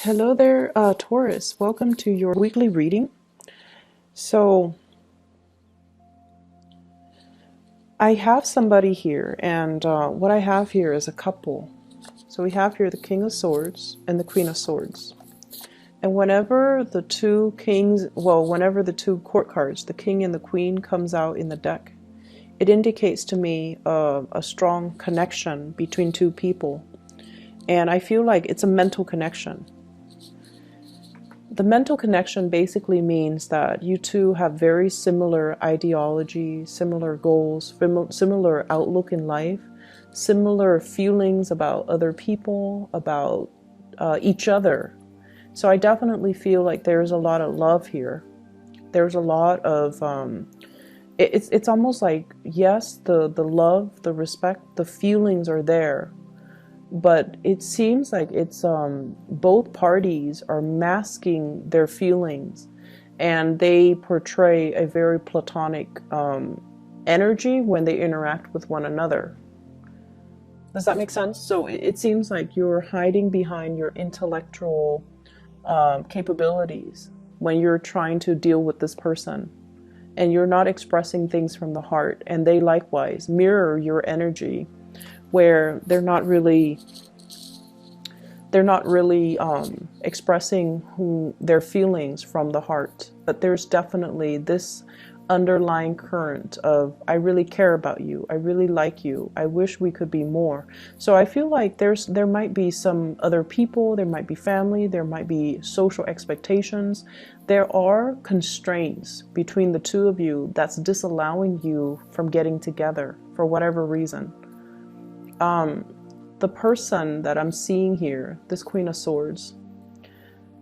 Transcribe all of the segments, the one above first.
Hello there, Taurus. Welcome to your weekly reading. So, I have somebody here, and what I have here is a couple. So, we have here the King of Swords and the Queen of Swords. And whenever the two kings, whenever the two court cards, the King and the Queen, comes out in the deck, it indicates to me a strong connection between two people. And I feel like it's a mental connection. The mental connection basically means that you two have very similar ideology, similar goals, similar outlook in life, similar feelings about other people, about each other. So I definitely feel like there's a lot of love here. There's a lot of, it's almost like, yes, the love, the respect, the feelings are there. But it seems like it's both parties are masking their feelings, and they portray a very platonic energy when they interact with one another. Does that make sense? So it seems like you're hiding behind your intellectual capabilities when you're trying to deal with this person, and you're not expressing things from the heart, and they likewise mirror your energy, where they're not really expressing their feelings from the heart. But there's definitely this underlying current of, I really care about you, I really like you, I wish we could be more. So I feel like there might be some other people, there might be family, there might be social expectations. There are constraints between the two of you that's disallowing you from getting together for whatever reason. The person that I'm seeing here, this Queen of Swords,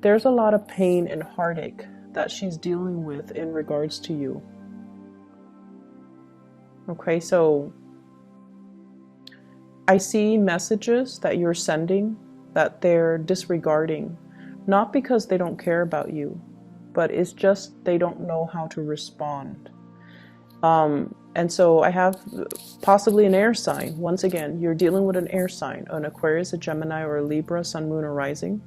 there's a lot of pain and heartache that she's dealing with in regards to you. Okay, so I see messages that you're sending that they're disregarding, not because they don't care about you, but it's just they don't know how to respond. And so I have possibly an air sign. Once again, you're dealing with an air sign, an Aquarius, a Gemini, or a Libra, Sun, Moon, or Rising.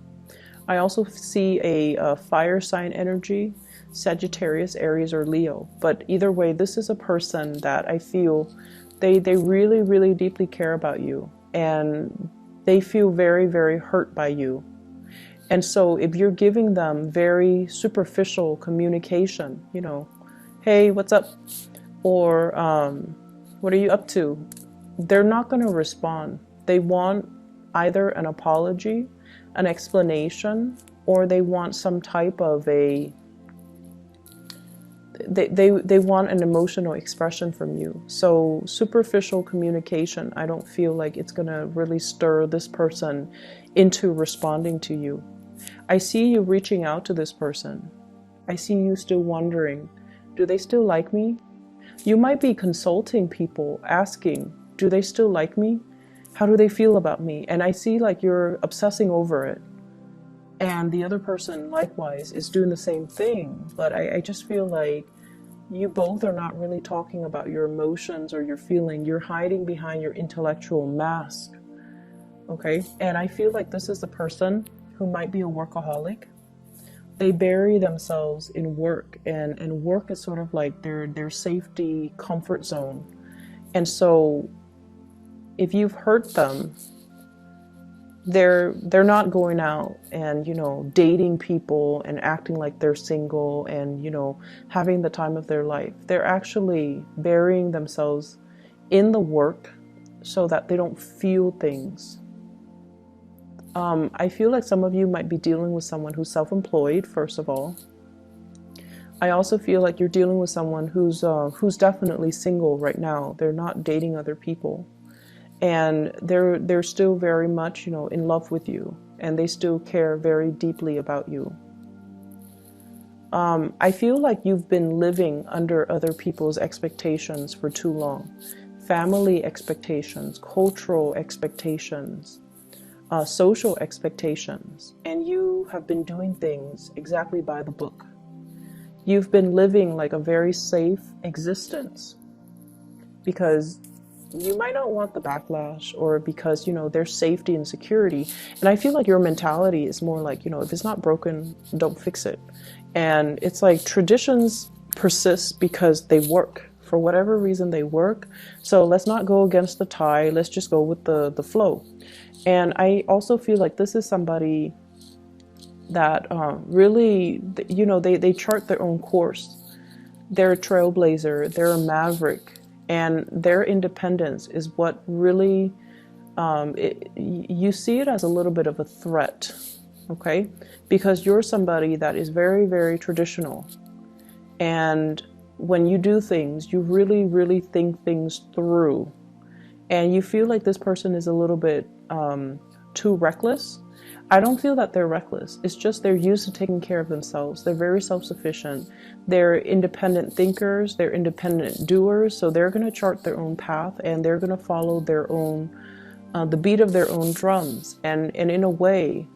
I also see a fire sign energy, Sagittarius, Aries, or Leo. But either way, this is a person that I feel they really, really deeply care about you. And they feel very, very hurt by you. And so if you're giving them very superficial communication, you know, hey, what's up? Or what are you up to? They're not going to respond. They want either an apology, an explanation, or they want some type of they want an emotional expression from you. So superficial communication, I don't feel like it's going to really stir this person into responding to you. I see you reaching out to this person. I see you still wondering, do they still like me? You might be consulting people, asking, do they still like me? How do they feel about me? And I see like you're obsessing over it. And the other person likewise is doing the same thing. But I just feel like you both are not really talking about your emotions or your feeling. You're hiding behind your intellectual mask. Okay? And I feel like this is the person who might be a workaholic. They bury themselves in work, and work is sort of like their safety comfort zone. And so if you've hurt them, they're not going out and, you know, dating people and acting like they're single and, you know, having the time of their life. They're actually burying themselves in the work so that they don't feel things. I feel like some of you might be dealing with someone who's self-employed, first of all. I also feel like you're dealing with someone who's definitely single right now. They're not dating other people. And they're still very much, you know, in love with you. And they still care very deeply about you. I feel like you've been living under other people's expectations for too long. Family expectations, cultural expectations. Social expectations, and you have been doing things exactly by the book. You've been living like a very safe existence because you might not want the backlash, or because, you know, there's safety and security. And I feel like your mentality is more like, you know, if it's not broken, don't fix it. And it's like traditions persist because they work. For whatever reason, they work. So let's not go against the tide. Let's just go with the flow. And I also feel like this is somebody that really, you know, they chart their own course. They're a trailblazer, they're a maverick, and their independence is what really, you see it as a little bit of a threat, okay? Because you're somebody that is very, very traditional. And when you do things, you really, really think things through. And you feel like this person is a little bit too reckless. I don't feel that they're reckless. It's just they're used to taking care of themselves. They're very self-sufficient. They're independent thinkers. They're independent doers. So they're going to chart their own path, and they're going to follow their own, the beat of their own drums. And in a way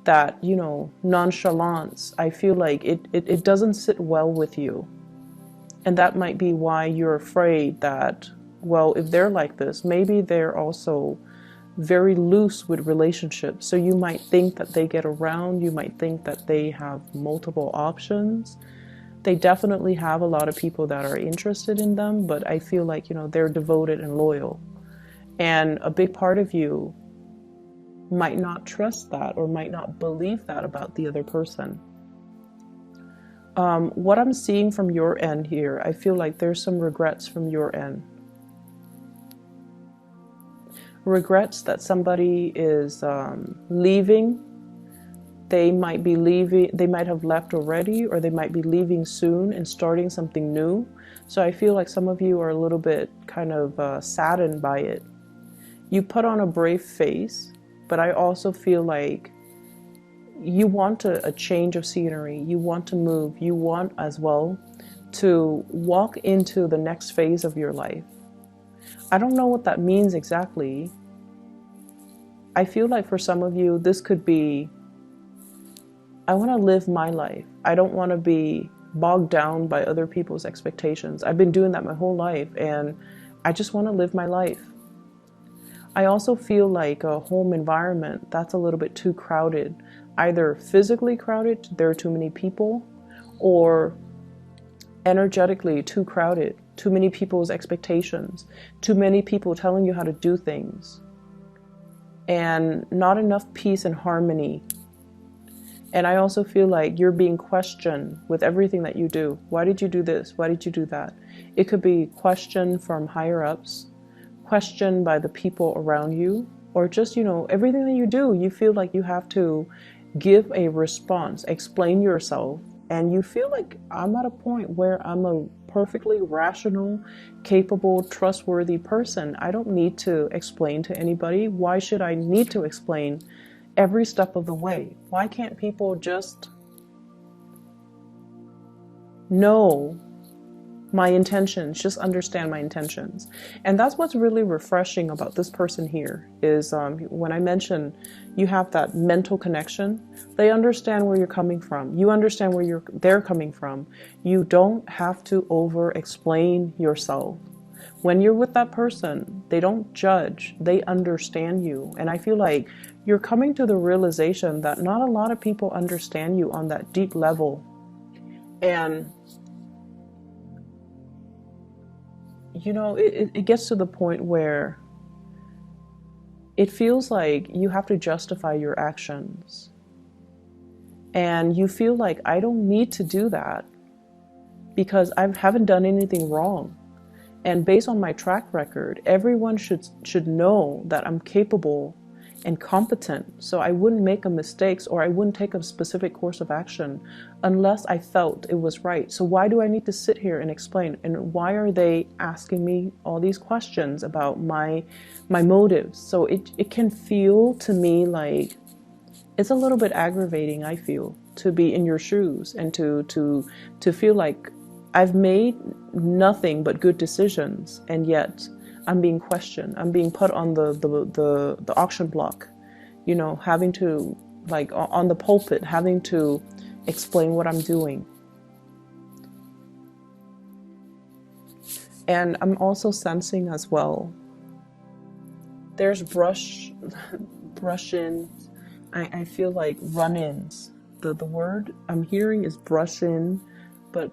that, you know, nonchalance, I feel like it doesn't sit well with you. And that might be why you're afraid that, well, if they're like this, maybe they're also very loose with relationships. So you might think that they get around, you might think that they have multiple options. They definitely have a lot of people that are interested in them, but I feel like, you know, they're devoted and loyal. And a big part of you might not trust that, or might not believe that about the other person. What I'm seeing from your end here, I feel like there's some regrets from your end. Regrets that somebody is leaving. They might be leaving, they might have left already, or they might be leaving soon and starting something new. So I feel like some of you are a little bit kind of saddened by it. You put on a brave face, but I also feel like you want a change of scenery. You want to move. You want as well to walk into the next phase of your life. I don't know what that means exactly. I feel like for some of you, this could be, I want to live my life. I don't want to be bogged down by other people's expectations. I've been doing that my whole life, and I just want to live my life. I also feel like a home environment that's a little bit too crowded, either physically crowded, there are too many people, or energetically too crowded, too many people's expectations, too many people telling you how to do things, and not enough peace and harmony. And I also feel like you're being questioned with everything that you do. Why did you do this? Why did you do that? It could be questioned from higher ups, questioned by the people around you, or just, you know, everything that you do, you feel like you have to give a response, explain yourself. And you feel like, I'm at a point where I'm a perfectly rational, capable, trustworthy person. I don't need to explain to anybody. Why should I need to explain every step of the way? Why can't people just know my intentions, just understand my intentions? And that's what's really refreshing about this person here is when I mentioned you have that mental connection, they understand where you're coming from. You understand where they're coming from. You don't have to over explain yourself. When you're with that person, they don't judge, they understand you. And I feel like you're coming to the realization that not a lot of people understand you on that deep level. And you know, it gets to the point where it feels like you have to justify your actions. And you feel like, I don't need to do that because I haven't done anything wrong. And based on my track record, everyone should know that I'm capable and competent. So I wouldn't make a mistake, or I wouldn't take a specific course of action unless I felt it was right. So why do I need to sit here and explain? And why are they asking me all these questions about my motives? So it can feel to me like it's a little bit aggravating, I feel, to be in your shoes and to feel like I've made nothing but good decisions, and yet I'm being questioned. I'm being put on the auction block, you know, having to, like, on the pulpit, having to explain what I'm doing. And I'm also sensing as well, there's brush-in. I feel like run-ins. The word I'm hearing is brush-in, but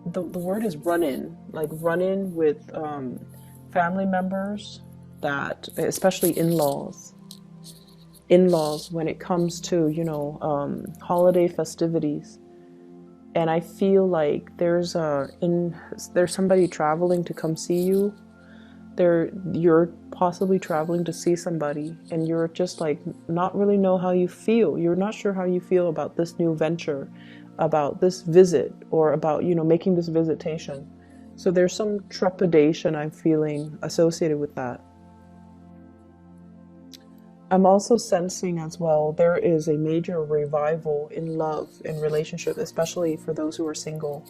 the word is run-in, like run-in with family members, that especially in-laws when it comes to, you know, holiday festivities. And I feel like there's somebody traveling to come see you. You're possibly traveling to see somebody, and you're just like not really know how you feel. You're not sure how you feel about this new venture, about this visit, or about, you know, making this visitation. So there's some trepidation I'm feeling associated with that. I'm also sensing as well, there is a major revival in love, in relationship, especially for those who are single.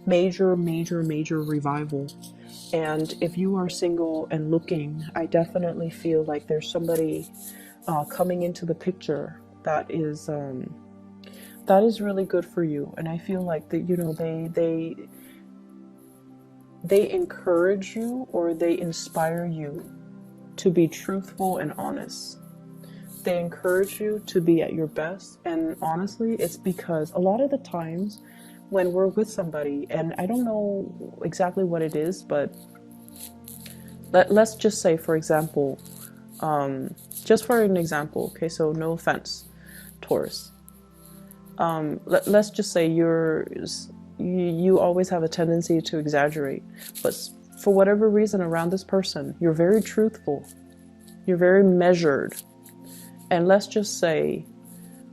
Major, major, major revival. And if you are single and looking, I definitely feel like there's somebody coming into the picture that is really good for you. And I feel like that, you know, they encourage you, or they inspire you to be truthful and honest. They encourage you to be at your best. And honestly, it's because a lot of the times when we're with somebody, and I don't know exactly what it is, but let's just say, for example, just for an example, okay, so no offense, Taurus. Let's just say you always have a tendency to exaggerate, but for whatever reason around this person, you're very truthful, you're very measured. And let's just say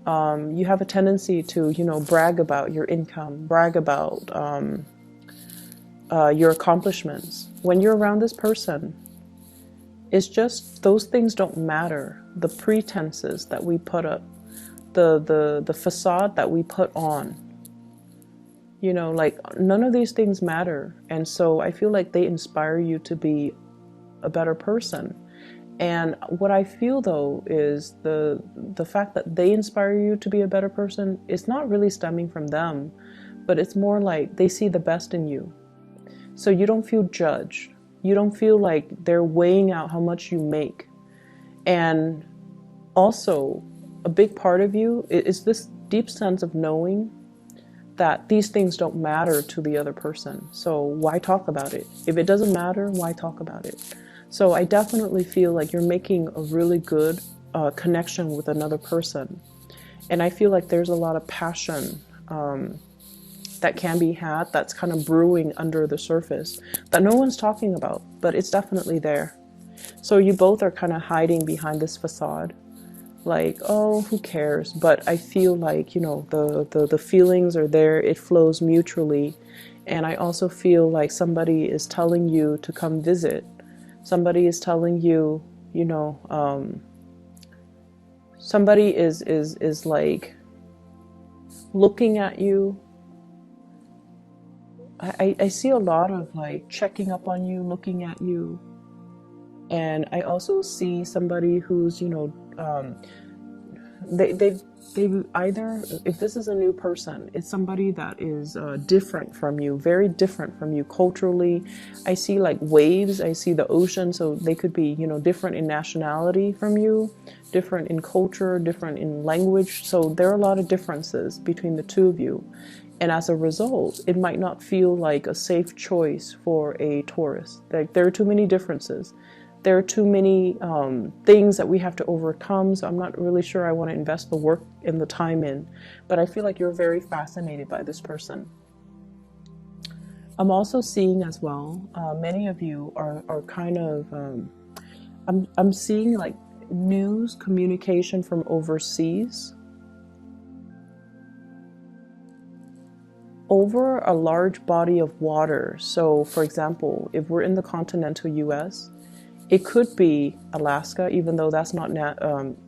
you have a tendency to, you know, brag about your income, brag about your accomplishments. When you're around this person, it's just those things don't matter. The pretenses that we put up, the facade that we put on, you know, like none of these things matter. And so I feel like they inspire you to be a better person. And what I feel though is the fact that they inspire you to be a better person, it's not really stemming from them, but it's more like they see the best in you. So you don't feel judged. You don't feel like they're weighing out how much you make. And also, a big part of you is this deep sense of knowing that these things don't matter to the other person. So why talk about it? If it doesn't matter, why talk about it? So I definitely feel like you're making a really good connection with another person. And I feel like there's a lot of passion that can be had, that's kind of brewing under the surface that no one's talking about, but it's definitely there. So you both are kind of hiding behind this facade, like, oh, who cares? But I feel like, you know, the feelings are there, it flows mutually. And I also feel like somebody is telling you to come visit. Somebody is telling you, you know, somebody is like looking at you. I see a lot of like checking up on you, looking at you. And I also see somebody who's, you know, they've either, if this is a new person, it's somebody that is different from you, very different from you culturally. I see like waves, I see the ocean, so they could be, you know, different in nationality from you, different in culture, different in language. So there are a lot of differences between the two of you. And as a result, it might not feel like a safe choice for a Taurus. Like there are too many differences. There are too many things that we have to overcome, so I'm not really sure I want to invest the work and the time in. But I feel like you're very fascinated by this person. I'm also seeing as well, many of you are kind of, I'm seeing like news communication from overseas over a large body of water. So for example, if we're in the continental US, it could be Alaska, even though that's not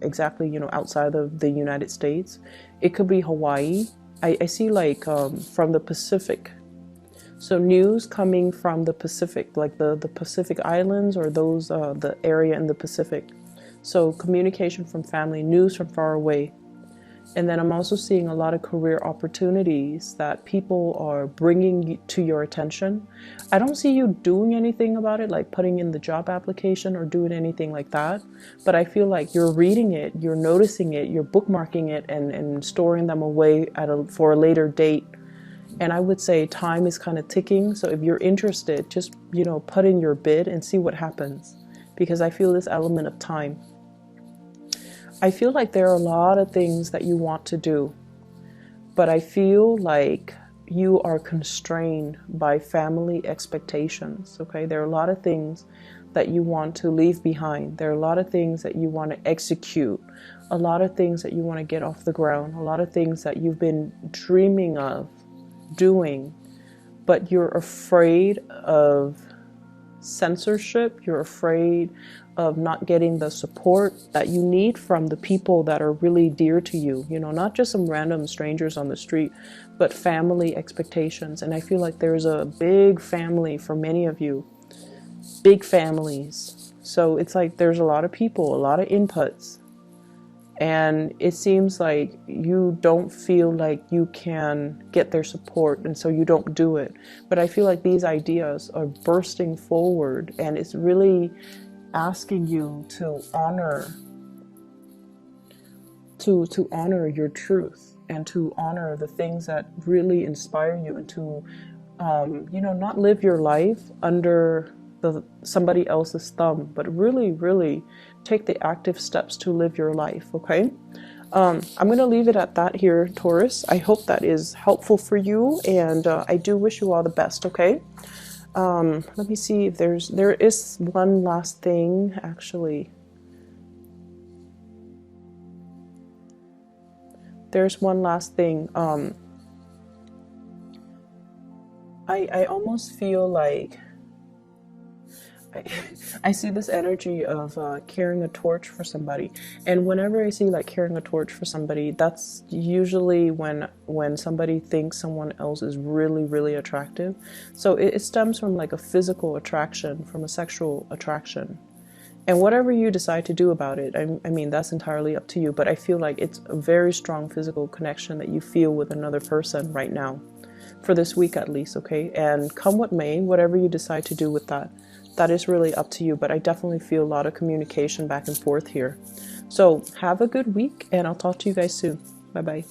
exactly, you know, outside of the United States. It could be Hawaii. I see like from the Pacific. So news coming from the Pacific, like the Pacific Islands, or those the area in the Pacific. So communication from family, news from far away. And then I'm also seeing a lot of career opportunities that people are bringing to your attention. I don't see you doing anything about it, like putting in the job application or doing anything like that. But I feel like you're reading it, you're noticing it, you're bookmarking it and storing them away for a later date. And I would say time is kind of ticking. So if you're interested, just, put in your bid and see what happens. Because I feel this element of time. I feel like there are a lot of things that you want to do, but I feel like you are constrained by family expectations, okay? There are a lot of things that you want to leave behind. There are a lot of things that you want to execute, a lot of things that you want to get off the ground, a lot of things that you've been dreaming of doing, but you're afraid of censorship, you're afraid of not getting the support that you need from the people that are really dear to you, not just some random strangers on the street, but family expectations. And I feel like there's a big family for many of you, big families. So it's like there's a lot of people, a lot of inputs. And it seems like you don't feel like you can get their support, and so you don't do it. But I feel like these ideas are bursting forward, and it's really asking you to honor your truth and to honor the things that really inspire you, and to not live your life under somebody else's thumb, but really take the active steps to live your life. Okay, I'm going to leave it at that here, Taurus. I hope that is helpful for you, and I do wish you all the best. Okay, let me see if there is one last thing. Actually, there's one last thing. I almost feel like I see this energy of carrying a torch for somebody. And whenever I see like carrying a torch for somebody, that's usually when somebody thinks someone else is really attractive. So it stems from like a physical attraction, from a sexual attraction. And whatever you decide to do about it, I mean, that's entirely up to you. But I feel like it's a very strong physical connection that you feel with another person right now, for this week at least, okay? And come what may, whatever you decide to do with that, that is really up to you. But I definitely feel a lot of communication back and forth here. So have a good week, and I'll talk to you guys soon. Bye-bye.